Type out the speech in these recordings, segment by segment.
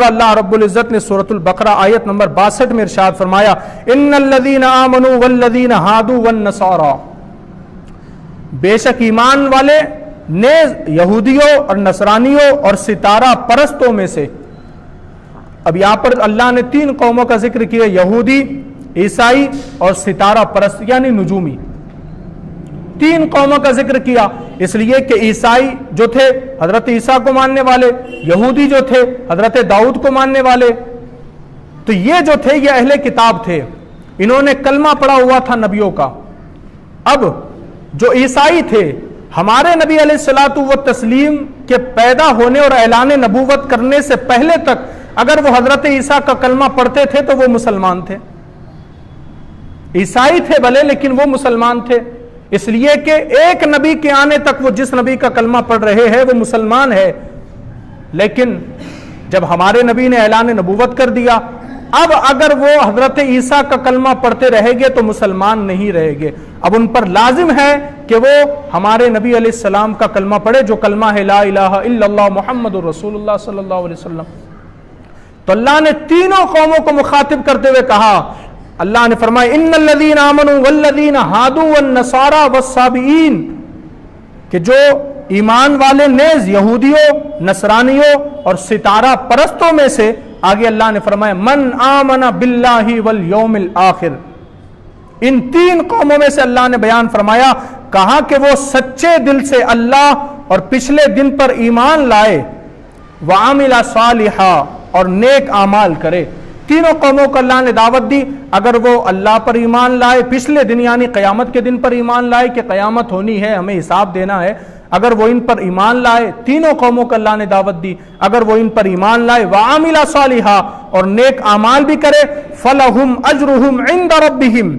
اللہ رب العزت نے سورۃ البقرہ آیت نمبر 62 میں ارشاد فرمایا ان الذین آمنوا والذین ہادوا والنصارى، بے شک ایمان والے نیز یہودیوں اور نصرانیوں اور ستارہ پرستوں میں سے. اب یہاں پر اللہ نے 3 قوموں کا ذکر کیا، یہودی، عیسائی اور ستارہ پرست یعنی نجومی. 3 قوموں کا ذکر کیا اس لیے کہ عیسائی جو تھے حضرت عیسیٰ کو ماننے والے، یہودی جو تھے حضرت داؤد کو ماننے والے، تو یہ جو تھے یہ اہل کتاب تھے، انہوں نے کلمہ پڑھا ہوا تھا نبیوں کا. اب جو عیسائی تھے، ہمارے نبی علیہ الصلوۃ والتسلیم کے پیدا ہونے اور اعلان نبوت کرنے سے پہلے تک اگر وہ حضرت عیسیٰ کا کلمہ پڑھتے تھے تو وہ مسلمان تھے. عیسائی تھے بھلے لیکن وہ مسلمان تھے، اس لیے کہ ایک نبی کے آنے تک وہ جس نبی کا کلمہ پڑھ رہے ہیں وہ مسلمان ہے. لیکن جب ہمارے نبی نے اعلان نبوت کر دیا، اب اگر وہ حضرت عیسیٰ کا کلمہ پڑھتے رہیں گے تو مسلمان نہیں رہیں گے. اب ان پر لازم ہے کہ وہ ہمارے نبی علیہ السلام کا کلمہ پڑھے جو کلمہ ہے لا الہ الا اللہ محمد رسول اللہ صلی اللہ علیہ وسلم. تو اللہ نے تینوں قوموں کو مخاطب کرتے ہوئے کہا، اللہ نے فرمایا ان الذین آمنوا والذین ہادوا والنصارى والصابئین، کہ جو ایمان والے نیز یہودیوں، نصرانیوں اور ستارہ پرستوں میں سے. آگے اللہ نے فرمایا من آمن باللہ والیوم الآخر. ان 3 قوموں میں سے اللہ نے بیان فرمایا، کہا کہ وہ سچے دل سے اللہ اور پچھلے دن پر ایمان لائے، وعمل صالحا اور نیک اعمال کرے. تینوں قوموں کو اللہ نے دعوت دی، اگر وہ اللہ پر ایمان لائے، پچھلے دن یعنی قیامت کے دن پر ایمان لائے کہ قیامت ہونی ہے، ہمیں حساب دینا ہے، اگر وہ ان پر ایمان لائے. تینوں قوموں کو اللہ نے دعوت دی، اگر وہ ان پر ایمان لائے، وعمل صالحا اور نیک اعمال بھی کرے، فلہم اجرہم عند ربہم،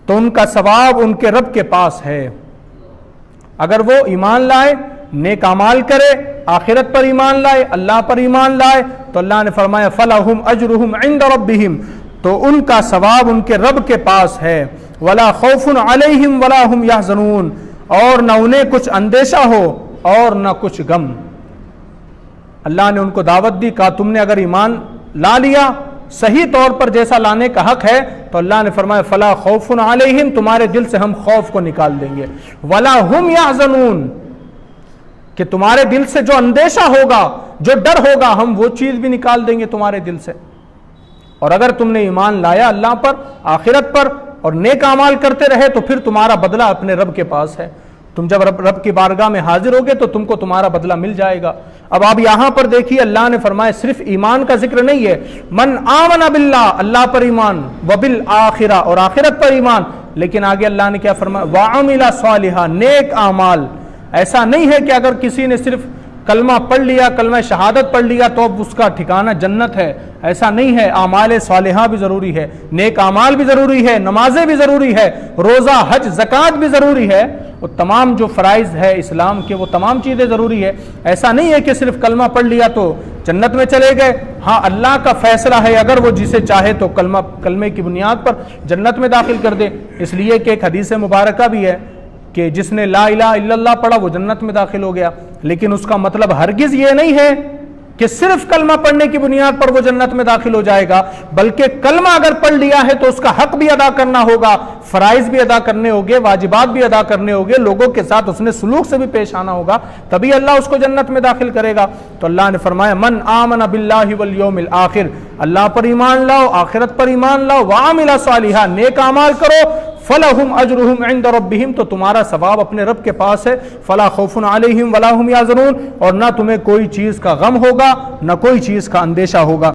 تو ان کا ثواب ان کے رب کے پاس ہے. اگر وہ ایمان لائے، نیک اعمال کرے، آخرت پر ایمان لائے، اللہ پر ایمان لائے، تو اللہ نے فرمایا فلہم اجرہم عند ربہم، تو ان کا ثواب ان کے رب کے پاس ہے. ولا خوف علیہم ولا ہم یحزنون، اور نہ انہیں کچھ اندیشہ ہو اور نہ کچھ غم. اللہ نے ان کو دعوت دی، کہا تم نے اگر ایمان لا لیا صحیح طور پر جیسا لانے کا حق ہے، تو اللہ نے فرمایا فلا خوف علیہم، تمہارے دل سے ہم خوف کو نکال دیں گے، ولا ہم یحزنون، کہ تمہارے دل سے جو اندیشہ ہوگا، جو ڈر ہوگا، ہم وہ چیز بھی نکال دیں گے تمہارے دل سے. اور اگر تم نے ایمان لایا اللہ پر، آخرت پر، اور نیک اعمال کرتے رہے تو پھر تمہارا بدلہ اپنے رب کے پاس ہے. تم جب رب کی بارگاہ میں حاضر ہوگے تو تم کو تمہارا بدلہ مل جائے گا. اب آپ یہاں پر دیکھیے اللہ نے فرمایا صرف ایمان کا ذکر نہیں ہے، من آمن باللہ، اللہ پر ایمان، وبالآخرہ اور آخرت پر ایمان، لیکن آگے اللہ نے کیا فرمایا وعمل صالحا، نیک اعمال. ایسا نہیں ہے کہ اگر کسی نے صرف کلمہ پڑھ لیا، کلمہ شہادت پڑھ لیا تو اب اس کا ٹھکانہ جنت ہے، ایسا نہیں ہے. اعمال صالحہ بھی ضروری ہے، نیک اعمال بھی ضروری ہے، نمازیں بھی ضروری ہے، روزہ، حج، زکوٰۃ بھی ضروری ہے، وہ تمام جو فرائض ہے اسلام کے وہ تمام چیزیں ضروری ہے. ایسا نہیں ہے کہ صرف کلمہ پڑھ لیا تو جنت میں چلے گئے. ہاں اللہ کا فیصلہ ہے، اگر وہ جسے چاہے تو کلمے کی بنیاد پر جنت میں داخل کر دے. اس لیے کہ ایک حدیث مبارکہ بھی ہے کہ جس نے لا الہ الا اللہ پڑھا وہ جنت میں داخل ہو گیا. لیکن اس کا مطلب ہرگز یہ نہیں ہے کہ صرف کلمہ پڑھنے کی بنیاد پر وہ جنت میں داخل ہو جائے گا، بلکہ کلمہ اگر پڑھ لیا ہے تو اس کا حق بھی ادا کرنا ہوگا، فرائض بھی ادا کرنے ہوں گے، واجبات بھی ادا کرنے ہوں گے، لوگوں کے ساتھ اس نے سلوک سے بھی پیش آنا ہوگا، تبھی اللہ اس کو جنت میں داخل کرے گا. تو اللہ نے فرمایا من آمن باللہ والیوم الآخر، اللہ پر ایمان لاؤ، آخرت پر ایمان لاؤ، وعمل صالحا، نیک اعمال کرو، فلہم اجرہم عند ربہم، تو تمہارا ثواب اپنے رب کے پاس ہے. فلا خوف علیہم ولا ہم یحزنون، اور نہ تمہیں کوئی چیز کا غم ہوگا، نہ کوئی چیز کا اندیشہ ہوگا.